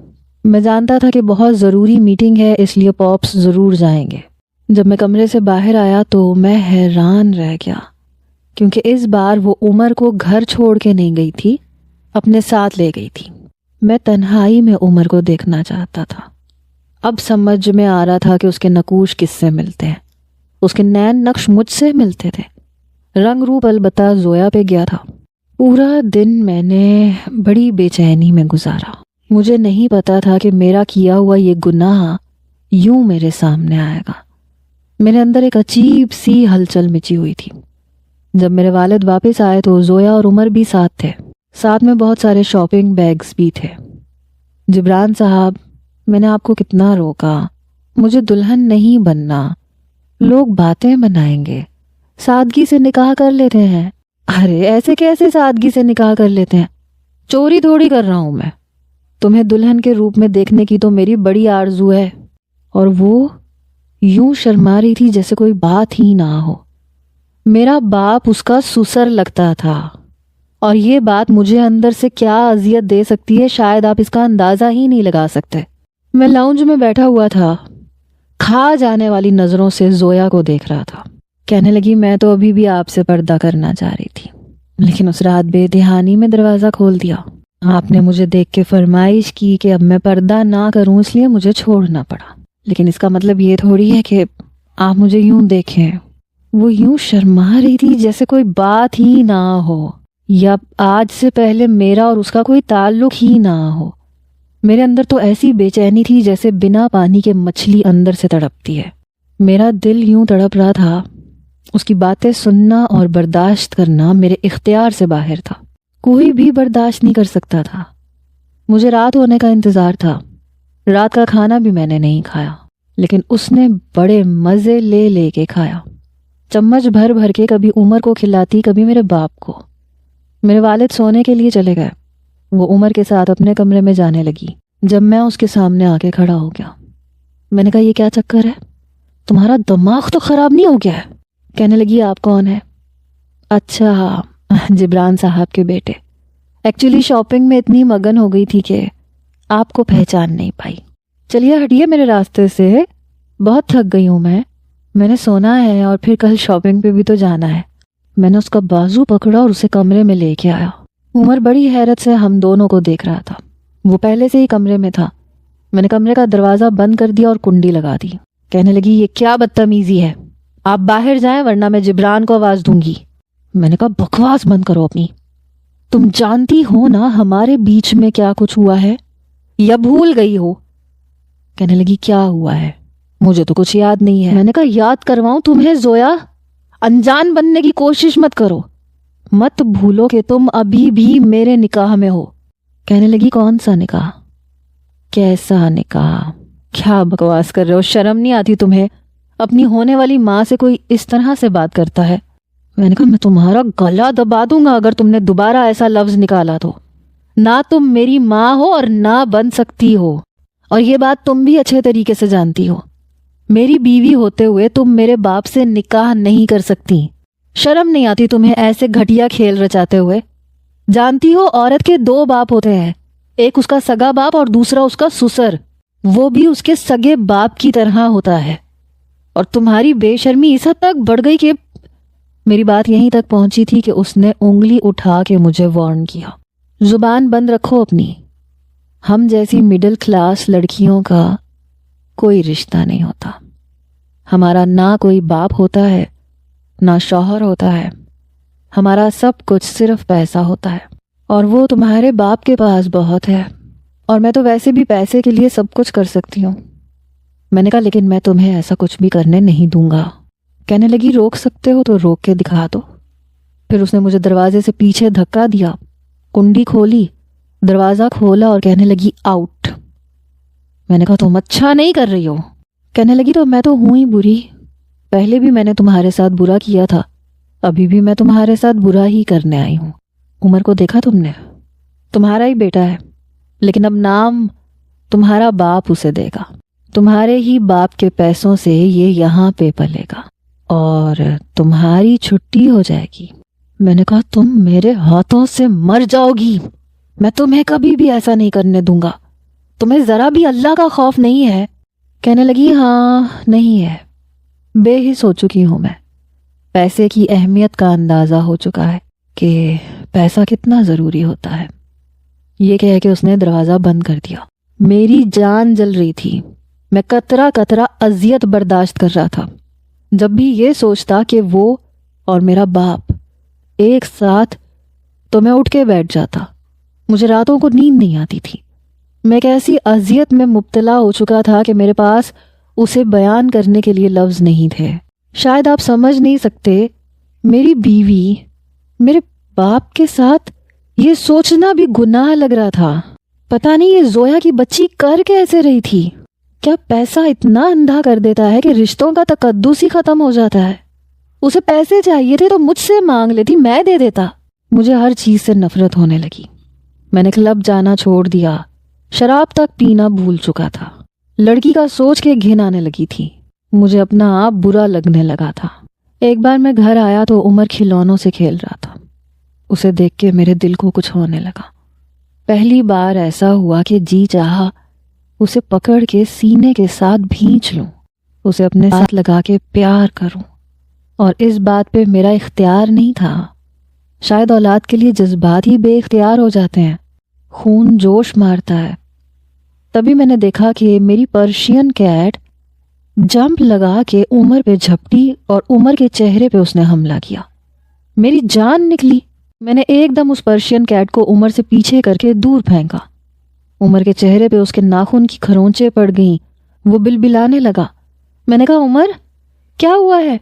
میں جانتا تھا کہ بہت ضروری میٹنگ ہے، اس لیے پاپس ضرور جائیں گے۔ جب میں کمرے سے باہر آیا تو میں حیران رہ گیا کیونکہ اس بار وہ عمر کو گھر چھوڑ کے نہیں گئی تھی، اپنے ساتھ لے گئی تھی۔ میں تنہائی میں عمر کو دیکھنا چاہتا تھا۔ اب سمجھ میں آ رہا تھا کہ اس کے نقوش کس سے ملتے ہیں۔ اس کے نین نقش مجھ سے ملتے تھے۔ رنگ روپ البتہ زویا پہ گیا تھا۔ پورا دن میں نے بڑی بے چینی میں گزارا۔ مجھے نہیں پتا تھا کہ میرا کیا ہوا یہ گناہ یوں میرے سامنے آئے گا۔ میرے اندر ایک عجیب سی ہلچل مچی ہوئی تھی۔ جب میرے والد واپس آئے تو زویا اور عمر بھی ساتھ تھے، ساتھ میں بہت سارے شاپنگ بیگز بھی تھے۔ جبران صاحب، میں نے آپ کو کتنا روکا، مجھے دلہن نہیں بننا، لوگ باتیں بنائیں گے، سادگی سے نکاح کر لیتے ہیں۔ ارے ایسے کیسے سادگی سے نکاح کر لیتے ہیں؟ چوری تھوڑی کر رہا ہوں میں۔ تمہیں دلہن کے روپ میں دیکھنے کی تو میری بڑی آرزو ہے۔ اور وہ یوں شرما رہی تھی جیسے کوئی بات ہی نہ ہو۔ میرا باپ اس کا سسر لگتا تھا، اور یہ بات مجھے اندر سے کیا اذیت دے سکتی ہے شاید آپ اس کا اندازہ ہی نہیں لگا سکتے۔ میں لاؤنج میں بیٹھا ہوا تھا، کھا جانے والی نظروں سے زویا کو دیکھ رہا تھا۔ کہنے لگی میں تو ابھی بھی آپ سے پردہ کرنا چاہ رہی تھی، لیکن اس رات بے دہانی میں دروازہ کھول دیا۔ آپ نے مجھے دیکھ کے فرمائش کی کہ اب میں پردہ نہ کروں، اس لیے مجھے چھوڑنا پڑا۔ لیکن اس کا مطلب یہ تھوڑی ہے کہ آپ مجھے یوں دیکھیں۔ وہ یوں شرما رہی تھی جیسے کوئی بات ہی نہ ہو، یا آج سے پہلے میرا اور اس کا کوئی تعلق ہی نہ ہو۔ میرے اندر تو ایسی بے چینی تھی جیسے بنا پانی کے مچھلی اندر سے تڑپتی ہے۔ میرا دل یوں تڑپ رہا تھا، اس کی باتیں سننا اور برداشت کرنا میرے اختیار سے باہر تھا۔ کوئی بھی برداشت نہیں کر سکتا تھا۔ مجھے رات ہونے کا انتظار تھا۔ رات کا کھانا بھی میں نے نہیں کھایا، لیکن اس نے بڑے مزے لے لے کے کھایا۔ چمچ بھر بھر کے کبھی عمر کو کھلاتی، کبھی میرے باپ کو۔ میرے والد سونے کے لیے چلے گئے۔ وہ عمر کے ساتھ اپنے کمرے میں جانے لگی جب میں اس کے سامنے آ کے کھڑا ہو گیا۔ میں نے کہا یہ کیا چکر ہے؟ تمہارا دماغ تو خراب نہیں ہو گیا ہے؟ کہنے لگی آپ کون ہے؟ اچھا، جبران صاحب کے بیٹے۔ ایکچولی شاپنگ میں اتنی مگن ہو گئی تھی کہ آپ کو پہچان نہیں پائی۔ چلیے ہٹیے میرے راستے سے، بہت تھک گئی ہوں میں نے سونا ہے اور پھر کل شاپنگ پہ بھی تو جانا ہے۔ میں نے اس کا بازو پکڑا اور اسے کمرے میں لے کے آیا۔ عمر بڑی حیرت سے ہم دونوں کو دیکھ رہا تھا۔ وہ پہلے سے ہی کمرے میں تھا۔ میں نے کمرے کا دروازہ بند کر دیا اور کنڈی لگا دی۔ کہنے لگی یہ کیا بدتمیزی ہے، آپ باہر جائیں ورنہ میں جبران کو آواز دوں گی۔ میں نے کہا بکواس بند کرو اپنی، تم جانتی ہو نا ہمارے بیچ میں کیا کچھ ہوا ہے، یا بھول گئی ہو؟ کہنے لگی کیا ہوا ہے؟ مجھے تو کچھ یاد نہیں ہے۔ میں نے کہا یاد کرواؤں تمہیں زویا، انجان بننے کی کوشش مت کرو، مت بھولو کہ تم ابھی بھی میرے نکاح میں ہو۔ کہنے لگی کون سا نکاح؟ کیسا نکاح؟ کیا بکواس کر رہے ہو؟ شرم نہیں آتی تمہیں؟ اپنی ہونے والی ماں سے کوئی اس طرح سے بات کرتا ہے؟ میں نے کہا میں تمہارا گلا دبا دوں گا اگر تم نے دوبارہ ایسا لفظ نکالا تو۔ نہ تم میری ماں ہو اور نہ بن سکتی ہو۔ اور یہ بات تم بھی اچھے طریقے سے جانتی ہو. میری بیوی ہوتے ہوئے تم میرے باپ سے نکاح نہیں کر سکتی. شرم نہیں آتی تمہیں ایسے گھٹیا کھیل رچاتے ہوئے؟ جانتی ہو عورت کے 2 باپ ہوتے ہیں، ایک اس کا سگا باپ اور دوسرا اس کا سسر. وہ بھی اس کے سگے باپ کی طرح ہوتا ہے. اور تمہاری بے شرمی اس حد تک بڑھ گئی کہ میری بات یہیں تک پہنچی تھی کہ اس نے انگلی اٹھا کے مجھے وارن کیا. زبان بند رکھو اپنی. ہم جیسی مڈل کلاس لڑکیوں کا کوئی رشتہ نہیں ہوتا. ہمارا نہ کوئی باپ ہوتا ہے نہ شوہر ہوتا ہے. ہمارا سب کچھ صرف پیسہ ہوتا ہے، اور وہ تمہارے باپ کے پاس بہت ہے. اور میں تو ویسے بھی پیسے کے لیے سب کچھ کر سکتی ہوں. میں نے کہا لیکن میں تمہیں ایسا کچھ بھی کرنے نہیں دوں گا. کہنے لگی روک سکتے ہو تو روک کے دکھا دو. پھر اس نے مجھے دروازے سے پیچھے دھکا دیا، کنڈی کھولی، دروازہ کھولا اور کہنے لگی آؤٹ. میں نے کہا تم اچھا نہیں کر رہی ہو. کہنے لگی تو میں تو ہوں ہی بری. پہلے بھی میں نے تمہارے ساتھ برا کیا تھا، ابھی بھی میں تمہارے ساتھ برا ہی کرنے آئی ہوں. عمر کو دیکھا تم نے؟ تمہارا ہی بیٹا ہے، لیکن اب نام تمہارا باپ اسے دے گا. تمہارے ہی باپ کے پیسوں سے یہ یہاں پہ پلے گا اور تمہاری چھٹی ہو جائے گی. میں نے کہا تم میرے ہاتھوں سے مر جاؤ گی. میں تمہیں کبھی بھی ایسا نہیں کرنے دوں گا. تمہیں ذرا بھی اللہ کا خوف نہیں ہے؟ کہنے لگی ہاں نہیں ہے. بے حس ہو چکی ہوں میں. پیسے کی اہمیت کا اندازہ ہو چکا ہے کہ پیسہ کتنا ضروری ہوتا ہے. یہ کہہ کے اس نے دروازہ بند کر دیا. میری جان جل رہی تھی. میں قطرہ قطرہ اذیت برداشت کر رہا تھا. جب بھی یہ سوچتا کہ وہ اور میرا باپ ایک ساتھ تو میں اٹھ کے بیٹھ جاتا. مجھے راتوں کو نیند نہیں آتی تھی. میں ایک ایسی اذیت میں مبتلا ہو چکا تھا کہ میرے پاس اسے بیان کرنے کے لیے لفظ نہیں تھے. شاید آپ سمجھ نہیں سکتے، میری بیوی میرے باپ کے ساتھ یہ سوچنا بھی گناہ لگ رہا تھا. پتہ نہیں یہ زویا کی بچی کر کیسے رہی تھی. کیا پیسہ اتنا اندھا کر دیتا ہے کہ رشتوں کا تقدس ہی ختم ہو جاتا ہے؟ اسے پیسے چاہیے تھے تو مجھ سے مانگ لیتی، میں دے دیتا. مجھے ہر چیز سے نفرت ہونے لگی. میں نے کلب جانا چھوڑ دیا. شراب تک پینا بھول چکا تھا. لڑکی کا سوچ کے گھن آنے لگی تھی. مجھے اپنا آپ برا لگنے لگا تھا. ایک بار میں گھر آیا تو عمر کھلونوں سے کھیل رہا تھا. اسے دیکھ کے میرے دل کو کچھ ہونے لگا. پہلی بار ایسا ہوا کہ جی چاہا اسے پکڑ کے سینے کے ساتھ بھینچ لوں، اسے اپنے ساتھ لگا کے پیار کروں. اور اس بات پہ میرا اختیار نہیں تھا. شاید اولاد کے لیے جذبات ہی بے اختیار ہو جاتے ہیں، خون جوش مارتا ہے. تبھی میں نے دیکھا کہ میری پرشین کیٹ جمپ لگا کے عمر پہ جھپٹی اور عمر کے چہرے پہ اس نے حملہ کیا. میری جان نکلی. میں نے ایک دم اس پرشین کیٹ کو عمر سے پیچھے کر کے دور پھینکا. عمر کے چہرے پہ اس کے ناخن کی کھرونچیں پڑ گئیں. وہ بلبلانے لگا. میں نے کہا عمر کیا ہوا ہے؟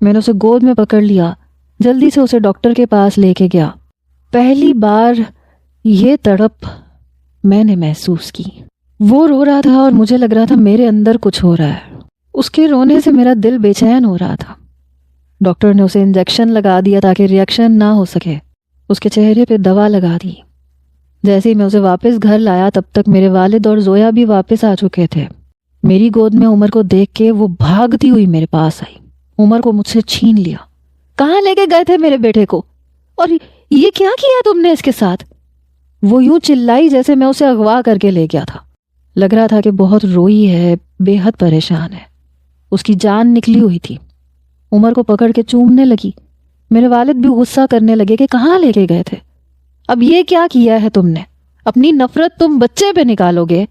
میں نے اسے گود میں پکڑ لیا. جلدی سے اسے ڈاکٹر کے پاس لے کے گیا. پہلی بار یہ تڑپ میں نے محسوس کی. وہ رو رہا تھا اور مجھے لگ رہا تھا میرے اندر کچھ ہو رہا ہے. اس کے رونے سے میرا دل بے چین ہو رہا تھا. ڈاکٹر نے اسے انجیکشن لگا دیا تاکہ ریئیکشن نہ ہو سکے. اس کے چہرے پہ دوا لگا دی. جیسے ہی میں اسے واپس گھر لایا تب تک میرے والد اور زویا بھی واپس آ چکے تھے. میری گود میں عمر کو دیکھ کے وہ بھاگتی ہوئی میرے پاس آئی. عمر کو مجھ سے چھین لیا. کہاں لے کے گئے تھے میرے بیٹے کو؟ اور یہ کیا کیا تم نے اس کے ساتھ؟ وہ یوں چلائی جیسے میں اسے اغوا کر کے لے گیا تھا. لگ رہا تھا کہ بہت روئی ہے، بے حد پریشان ہے. اس کی جان نکلی ہوئی تھی. عمر کو پکڑ کے چومنے لگی. میرے والد بھی غصہ کرنے لگے کہ کہاں لے کے گئے تھے؟ اب یہ کیا کیا ہے تم نے؟ اپنی نفرت تم بچے پہ نکالو گے؟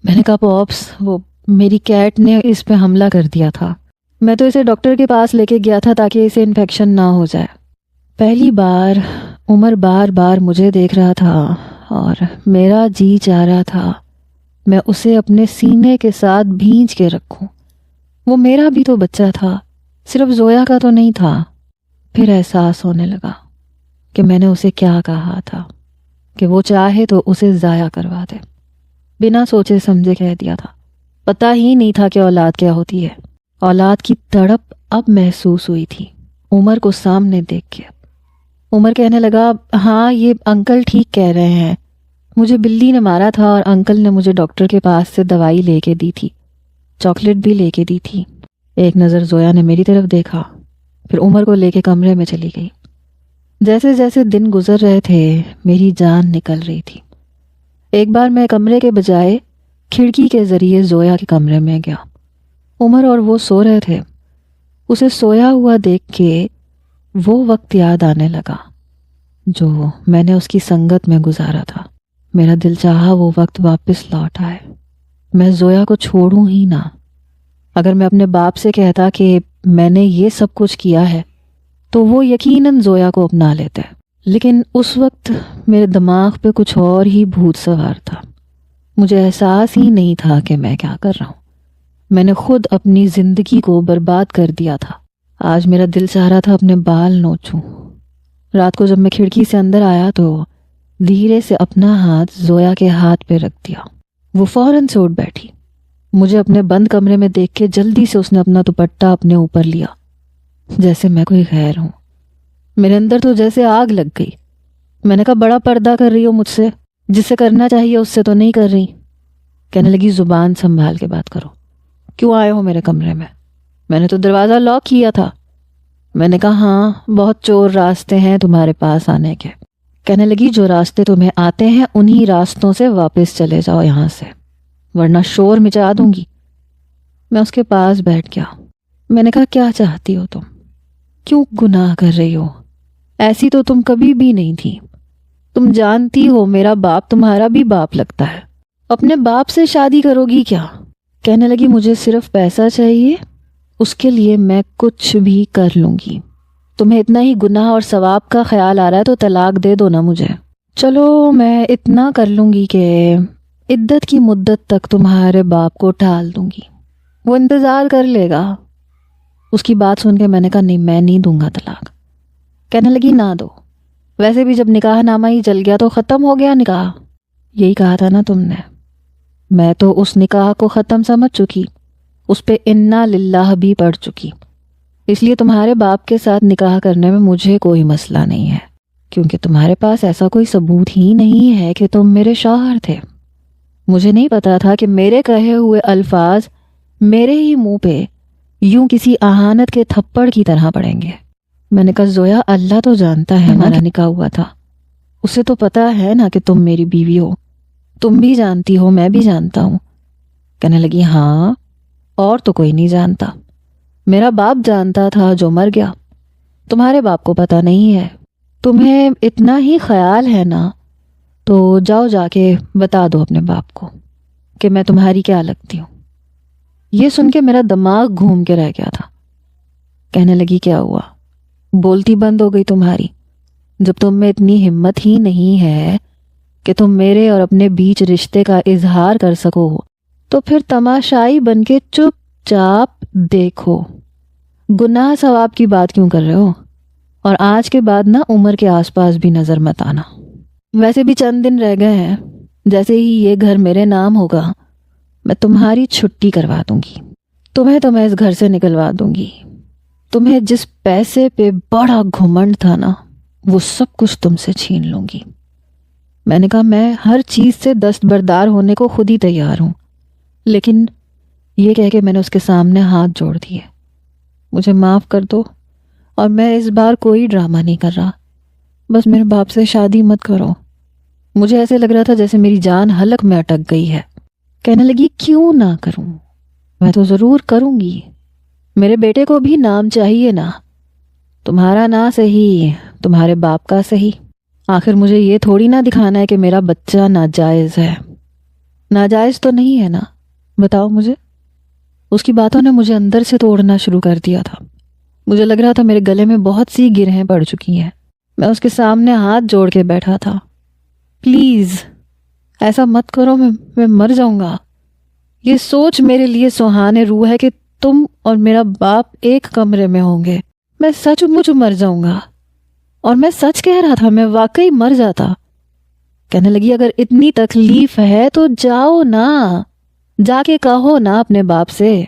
میں نے کہا پاپس وہ میری کیٹ نے اس پہ حملہ کر دیا تھا. میں تو اسے ڈاکٹر کے پاس لے کے گیا تھا تاکہ اسے انفیکشن نہ ہو جائے. پہلی بار عمر بار بار مجھے دیکھ رہا تھا اور میرا جی چاہ رہا تھا میں اسے اپنے سینے کے ساتھ بھینچ کے رکھوں. وہ میرا بھی تو بچہ تھا، صرف زویا کا تو نہیں تھا. پھر احساس ہونے لگا کہ میں نے اسے کیا کہا تھا کہ وہ چاہے تو اسے ضائع کروا دے. بنا سوچے سمجھے کہہ دیا تھا. پتہ ہی نہیں تھا کہ اولاد کیا ہوتی ہے. اولاد کی تڑپ اب محسوس ہوئی تھی عمر کو سامنے دیکھ کے. عمر کہنے لگا ہاں یہ انکل ٹھیک کہہ رہے ہیں، مجھے بلی نے مارا تھا اور انکل نے مجھے ڈاکٹر کے پاس سے دوائی لے کے دی تھی، چاکلیٹ بھی لے کے دی تھی۔ ایک نظر زویا نے میری طرف دیکھا، پھر عمر کو لے کے کمرے میں چلی گئی۔ جیسے جیسے دن گزر رہے تھے میری جان نکل رہی تھی۔ ایک بار میں کمرے کے بجائے کھڑکی کے ذریعے زویا کے کمرے میں گیا۔ عمر اور وہ سو رہے تھے۔ اسے سویا ہوا دیکھ کے وہ وقت یاد آنے لگا جو میں نے اس کی سنگت میں گزارا تھا۔ میرا دل چاہا وہ وقت واپس لوٹ آئے، میں زویا کو چھوڑوں ہی نہ۔ اگر میں اپنے باپ سے کہتا کہ میں نے یہ سب کچھ کیا ہے تو وہ یقیناً زویا کو اپنا لیتے، لیکن اس وقت میرے دماغ پہ کچھ اور ہی بھوت سوار تھا۔ مجھے احساس ہی نہیں تھا کہ میں کیا کر رہا ہوں۔ میں نے خود اپنی زندگی کو برباد کر دیا تھا۔ آج میرا دل چاہ رہا تھا اپنے بال نوچوں۔ رات کو جب میں کھڑکی سے اندر آیا تو دھیرے سے اپنا ہاتھ زویا کے ہاتھ پہ رکھ دیا۔ وہ فوراً سے اٹھ بیٹھی۔ مجھے اپنے بند کمرے میں دیکھ کے جلدی سے اس نے اپنا دوپٹہ اپنے اوپر لیا، جیسے میں کوئی غیر ہوں۔ میرے اندر تو جیسے آگ لگ گئی۔ میں نے کہا بڑا پردہ کر رہی ہو مجھ سے، جس سے کرنا چاہیے اس سے تو نہیں کر رہی۔ کہنے لگی زبان سنبھال کے بات کرو، کیوں آئے ہو میرے کمرے میں؟ میں نے تو دروازہ لاک کیا تھا۔ میں نے کہا ہاں، بہت چور راستے ہیں تمہارے پاس آنے کے۔ کہنے لگی جو راستے تمہیں آتے ہیں انہی راستوں سے واپس چلے جاؤ یہاں سے، ورنہ شور مچا دوں گی۔ میں اس کے پاس بیٹھ گیا۔ میں نے کہا کیا چاہتی ہو تم؟ کیوں گناہ کر رہی ہو؟ ایسی تو تم کبھی بھی نہیں تھی۔ تم جانتی ہو میرا باپ تمہارا بھی باپ لگتا ہے، اپنے باپ سے شادی کرو گی کیا؟ کہنے لگی مجھے صرف پیسہ چاہیے، اس کے لیے میں کچھ بھی کر لوں گی۔ تمہیں اتنا ہی گناہ اور ثواب کا خیال آ رہا ہے تو طلاق دے دو نا مجھے۔ چلو میں اتنا کر لوں گی کہ عدت کی مدت تک تمہارے باپ کو ٹال دوں گی، وہ انتظار کر لے گا۔ اس کی بات سن کے میں نے کہا نہیں، میں نہیں دوں گا طلاق۔ کہنے لگی نہ دو، ویسے بھی جب نکاح نامہ ہی چل گیا تو ختم ہو گیا نکاح۔ یہی کہا تھا نا تم نے؟ میں تو اس نکاح کو ختم سمجھ چکی، اس پہ انا للہ بھی پڑھ چکی، اس لیے تمہارے باپ کے ساتھ نکاح کرنے میں مجھے کوئی مسئلہ نہیں ہے، کیونکہ تمہارے پاس ایسا کوئی ثبوت ہی نہیں ہے کہ تم میرے شوہر تھے۔ مجھے نہیں پتا تھا کہ میرے کہے ہوئے الفاظ میرے ہی منہ پہ یوں کسی اہانت کے تھپڑ کی طرح پڑیں گے۔ میں نے کہا زویا، اللہ تو جانتا ہے ہمارا نکاح ہوا تھا، اسے تو پتا ہے نا کہ تم میری بیوی ہو، تم بھی جانتی ہو، میں بھی جانتا ہوں۔ کہنے لگی ہاں، اور تو کوئی نہیں جانتا، میرا باپ جانتا تھا جو مر گیا، تمہارے باپ کو پتا نہیں ہے۔ تمہیں اتنا ہی خیال ہے نا تو جاؤ جا کے بتا دو اپنے باپ کو کہ میں تمہاری کیا لگتی ہوں۔ یہ سن کے میرا دماغ گھوم کے رہ گیا تھا۔ کہنے لگی کیا ہوا؟ بولتی بند ہو گئی تمہاری؟ جب تم میں اتنی ہمت ہی نہیں ہے کہ تم میرے اور اپنے بیچ رشتے کا اظہار کر سکو تو پھر تماشائی بن کے چپ چاپ دیکھو۔ گناہ ثواب کی بات کیوں کر رہے ہو؟ اور آج کے بعد نا عمر کے آس پاس بھی نظر مت آنا۔ ویسے بھی چند دن رہ گئے ہیں، جیسے ہی یہ گھر میرے نام ہوگا میں تمہاری چھٹی کروا دوں گی، تمہیں تو میں اس گھر سے نکلوا دوں گی۔ تمہیں جس پیسے پہ بڑا گھمنڈ تھا نا وہ سب کچھ تم سے چھین لوں گی۔ میں نے کہا میں ہر چیز سے دستبردار ہونے کو خود ہی تیار ہوں، لیکن یہ کہہ کے میں نے اس کے سامنے ہاتھ جوڑ دیے۔ مجھے معاف کر دو، اور میں اس بار کوئی ڈرامہ نہیں کر رہا، بس میرے باپ سے شادی مت کرو۔ مجھے ایسے لگ رہا تھا جیسے میری جان حلق میں اٹک گئی ہے۔ کہنے لگی کیوں نہ کروں، میں تو ضرور کروں گی۔ میرے بیٹے کو بھی نام چاہیے نا، تمہارا نہ صحیح تمہارے باپ کا صحیح۔ آخر مجھے یہ تھوڑی نہ دکھانا ہے کہ میرا بچہ ناجائز ہے۔ ناجائز تو نہیں ہے نا، بتاؤ مجھے۔ اس کی باتوں نے مجھے اندر سے توڑنا شروع کر دیا تھا۔ مجھے لگ رہا تھا میرے گلے میں بہت سی گرہیں پڑ چکی ہیں۔ میں اس کے سامنے ہاتھ جوڑ کے بیٹھا تھا۔ پلیز ایسا مت کرو، میں مر جاؤں گا۔ یہ سوچ میرے لیے سہانے روح ہے کہ تم اور میرا باپ ایک کمرے میں ہوں گے۔ میں سچ مچ مر جاؤں گا، اور میں سچ کہہ رہا تھا، میں واقعی مر جاتا۔ کہنے لگی اگر اتنی تکلیف ہے تو جاؤ نا، جا کے کہو نا اپنے باپ سے،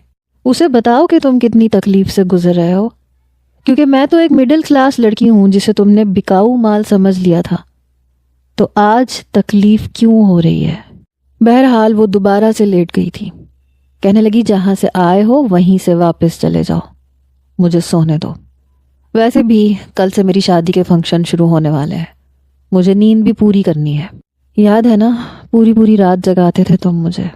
اسے بتاؤ کہ تم کتنی تکلیف سے گزر رہے ہو، کیونکہ میں تو ایک مڈل کلاس لڑکی ہوں جسے تم نے بکاؤ مال سمجھ لیا تھا۔ تو آج تکلیف کیوں ہو رہی ہے؟ بہرحال وہ دوبارہ سے لیٹ گئی تھی. کہنے لگی جہاں سے آئے ہو وہیں سے واپس چلے جاؤ، مجھے سونے دو. ویسے بھی کل سے میری شادی کے فنکشن شروع ہونے والے ہیں، مجھے نیند بھی پوری کرنی ہے. یاد ہے نا پوری پوری رات جگاتے تھے تم مجھے.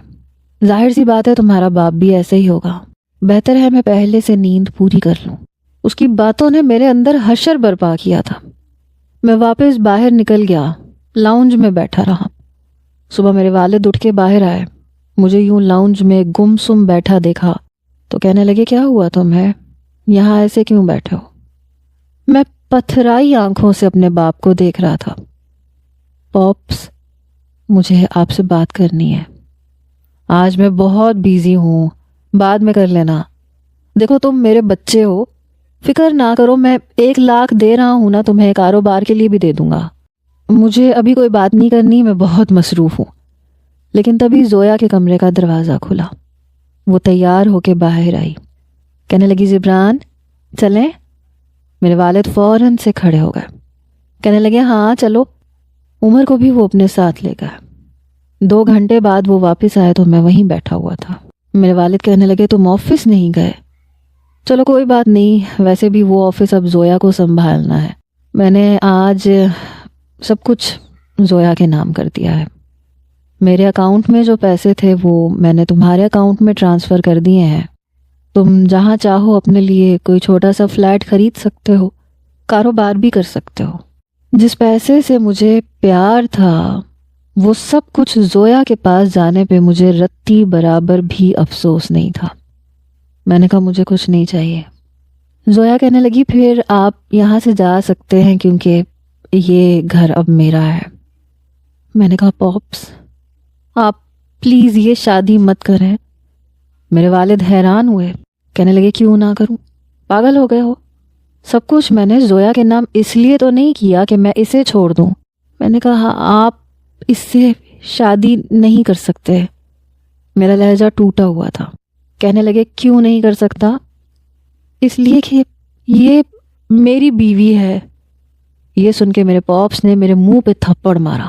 ظاہر سی بات ہے تمہارا باپ بھی ایسے ہی ہوگا. بہتر ہے میں پہلے سے نیند پوری کر لوں. اس کی باتوں نے میرے اندر حشر برپا کیا تھا. میں واپس باہر نکل گیا، لاؤنج میں بیٹھا رہا. صبح میرے والد اٹھ کے باہر آئے، مجھے یوں لاؤنج میں گم سم بیٹھا دیکھا تو کہنے لگے کیا ہوا تمہیں، یہاں ایسے کیوں بیٹھے ہو؟ میں پتھرائی آنکھوں سے اپنے باپ کو دیکھ رہا تھا. پاپس، مجھے آپ سے بات کرنی ہے. آج میں بہت بیزی ہوں، بعد میں کر لینا. دیکھو تم میرے بچے ہو، فکر نہ کرو، میں 1,00,000 دے رہا ہوں نا تمہیں، کاروبار کے لیے بھی دے دوں گا. مجھے ابھی کوئی بات نہیں کرنی، میں بہت مصروف ہوں. لیکن تبھی زویا کے کمرے کا دروازہ کھلا. وہ تیار ہو کے باہر آئی. کہنے لگی زبران چلیں. میرے والد فوراً سے کھڑے ہو گئے. کہنے لگے ہاں چلو. عمر کو بھی وہ اپنے ساتھ لے گئے. 2 گھنٹے بعد وہ واپس آئے تو میں وہیں بیٹھا ہوا تھا. میرے والد کہنے لگے تم آفس نہیں گئے؟ چلو کوئی بات نہیں، ویسے بھی وہ آفس اب زویا کو سنبھالنا ہے. میں نے آج سب کچھ زویا کے نام کر دیا ہے. میرے اکاؤنٹ میں جو پیسے تھے وہ میں نے تمہارے اکاؤنٹ میں ٹرانسفر کر دیے ہیں. تم جہاں چاہو اپنے لیے کوئی چھوٹا سا فلیٹ خرید سکتے ہو، کاروبار بھی کر سکتے ہو. جس پیسے سے مجھے پیار تھا وہ سب کچھ زویا کے پاس جانے پہ مجھے رتی برابر بھی افسوس نہیں تھا. میں نے کہا مجھے کچھ نہیں چاہیے. زویا کہنے لگی پھر آپ یہاں سے جا سکتے ہیں کیونکہ یہ گھر اب میرا ہے. میں نے کہا پاپس آپ پلیز یہ شادی مت کریں. میرے والد حیران ہوئے، کہنے لگے کیوں نہ کروں، پاگل ہو گئے ہو؟ سب کچھ میں نے زویا کے نام اس لیے تو نہیں کیا کہ میں اسے چھوڑ دوں. میں نے کہا آپ اس سے شادی نہیں کر سکتے. میرا لہجہ ٹوٹا ہوا تھا. کہنے لگے کیوں نہیں کر سکتا؟ اس لیے کہ یہ میری بیوی ہے. یہ سن کے میرے پاپس نے میرے منہ پہ تھپڑ مارا.